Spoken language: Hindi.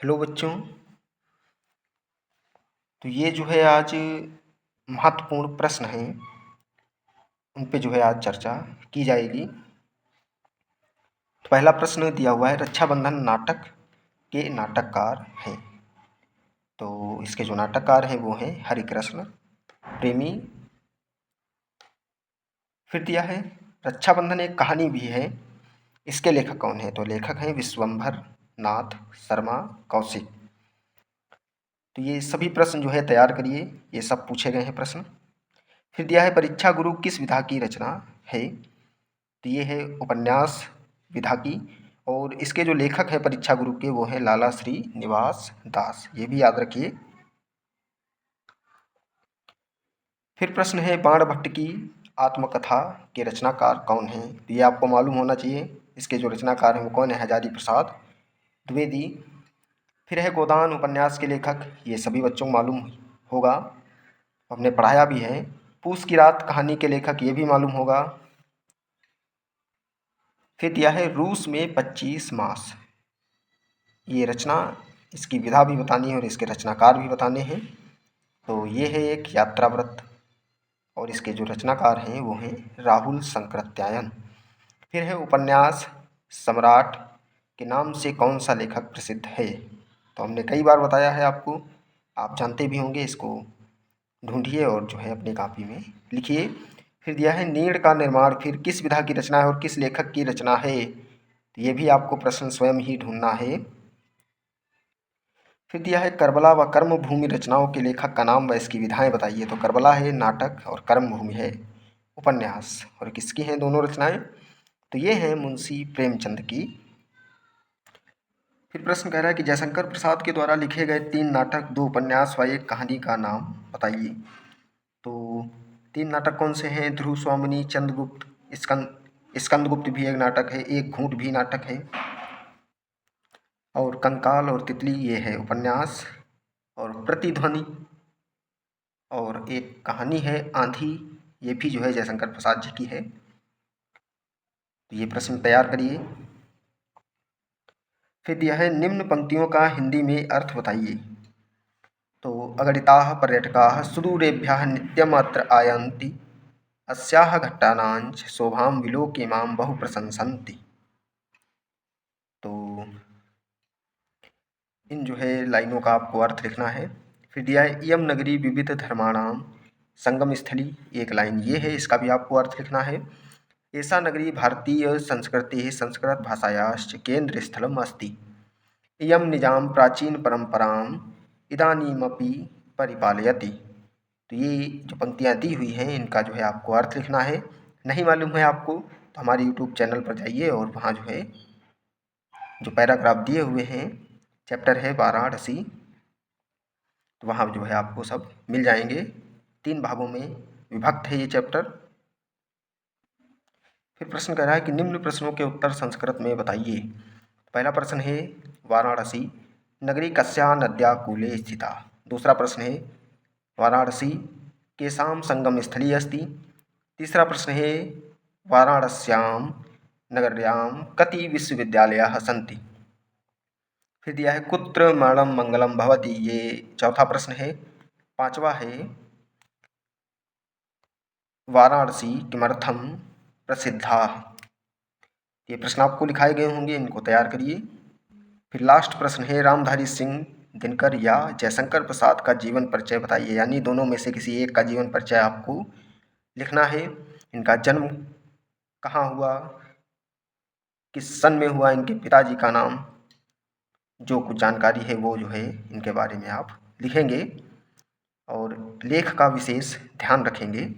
हेलो बच्चों। तो ये जो है आज महत्वपूर्ण प्रश्न हैं, उन पे जो है आज चर्चा की जाएगी। तो पहला प्रश्न दिया हुआ है, रक्षाबंधन नाटक के नाटककार हैं। तो इसके जो नाटककार हैं वो हैं हरिकृष्ण प्रेमी। फिर दिया है रक्षाबंधन एक कहानी भी है, इसके लेखक कौन है? तो लेखक हैं विश्वंभर नाथ शर्मा कौशिक। तो ये सभी प्रश्न जो है तैयार करिए, ये सब पूछे गए हैं प्रश्न। फिर दिया है परीक्षा गुरु किस विधा की रचना है? तो ये है उपन्यास विधा की, और इसके जो लेखक हैं परीक्षा गुरु के वो हैं लाला श्री निवास दास, ये भी याद रखिए। फिर प्रश्न है बाणभट्ट की आत्मकथा के रचनाकार कौन हैं? तो ये आपको मालूम होना चाहिए, इसके जो रचनाकार हैं वो कौन है? हजारी प्रसाद द्विवेदी। फिर है गोदान उपन्यास के लेखक, ये सभी बच्चों को मालूम होगा, हमने पढ़ाया भी है। पूस की रात कहानी के लेखक, ये भी मालूम होगा। फिर दिया है रूस में 25 मास, ये रचना, इसकी विधा भी बतानी है और इसके रचनाकार भी बताने हैं। तो ये है एक यात्राव्रत, और इसके जो रचनाकार हैं वो हैं राहुल संकृत्यायन। फिर है उपन्यास सम्राट के नाम से कौन सा लेखक प्रसिद्ध है? तो हमने कई बार बताया है आपको, आप जानते भी होंगे, इसको ढूंढिए और जो है अपनी कॉपी में लिखिए। फिर दिया है नीड़ का निर्माण फिर किस विधा की रचना है और किस लेखक की रचना है? तो ये भी आपको प्रश्न स्वयं ही ढूंढना है। फिर दिया है करबला व कर्मभूमि रचनाओं के लेखक का नाम व इसकी विधाएं बताइए। तो करबला है नाटक और कर्मभूमि है उपन्यास, और किसकी हैं दोनों रचनाएं? तो ये हैं मुंशी प्रेमचंद की। फिर प्रश्न कह रहा है कि जयशंकर प्रसाद के द्वारा लिखे गए 3 नाटक 2 उपन्यास व एक कहानी का नाम बताइए। तो 3 नाटक कौन से हैं? ध्रुव स्वामिनी, चंद्रगुप्त, स्कंदगुप्त भी एक नाटक है, एक घूंट भी नाटक है, और कंकाल और तितली ये है उपन्यास, और प्रतिध्वनि और एक कहानी है आंधी, ये भी जो है जयशंकर प्रसाद जी की है। तो ये प्रश्न तैयार करिए। फिर दिया है निम्न पंक्तियों का हिंदी में अर्थ बताइए। तो अगणिताः पर्यटकाः सुदूरेभ्यः नित्यमत्र आयान्ति, अस्याः घट्टानाञ्च शोभां विलोक्य मां बहु प्रशंसन्ति। तो इन जो है लाइनों का आपको अर्थ लिखना है। फिर दिया है इयं नगरी विविध धर्माणाम संगम स्थली, एक लाइन ये है, इसका भी आपको अर्थ लिखना है। एषा नगरी भारतीय संस्कृति संस्कृत भाषायाश्च केंद्र स्थलम अस्ति, इयं निजाम प्राचीन परंपराम इदानीमपि परिपालयति। तो ये जो पंक्तियाँ दी हुई हैं इनका जो है आपको अर्थ लिखना है। नहीं मालूम है आपको तो हमारे यूट्यूब चैनल पर जाइए और वहाँ जो है जो पैराग्राफ दिए हुए हैं, चैप्टर है वाराणसी, तो वहाँ जो है आपको सब मिल जाएंगे। 3 भागों में विभक्त है ये चैप्टर। फिर प्रश्न कह रहा है कि निम्न प्रश्नों के उत्तर संस्कृत में बताइए। पहला प्रश्न है वाराणसी नगरी कस्या नद्या कूले स्थिता। दूसरा प्रश्न है वाराणसी केषां संगम स्थली अस्ति। तीसरा प्रश्न है वाराणस्यां नगर्यां कति विश्वविद्यालयाः सन्ति। फिर दिया है कुत्र मरणं मंगलम भवति, ये चौथा प्रश्न है। पांचवा है वाराणसी किमर्थम प्रसिद्धा। ये प्रश्न आपको लिखाए गए होंगे, इनको तैयार करिए। फिर लास्ट प्रश्न है रामधारी सिंह दिनकर या जयशंकर प्रसाद का जीवन परिचय बताइए, यानी दोनों में से किसी एक का जीवन परिचय आपको लिखना है। इनका जन्म कहाँ हुआ, किस सन में हुआ, इनके पिताजी का नाम, जो कुछ जानकारी है वो जो है इनके बारे में आप लिखेंगे और लेख का विशेष ध्यान रखेंगे।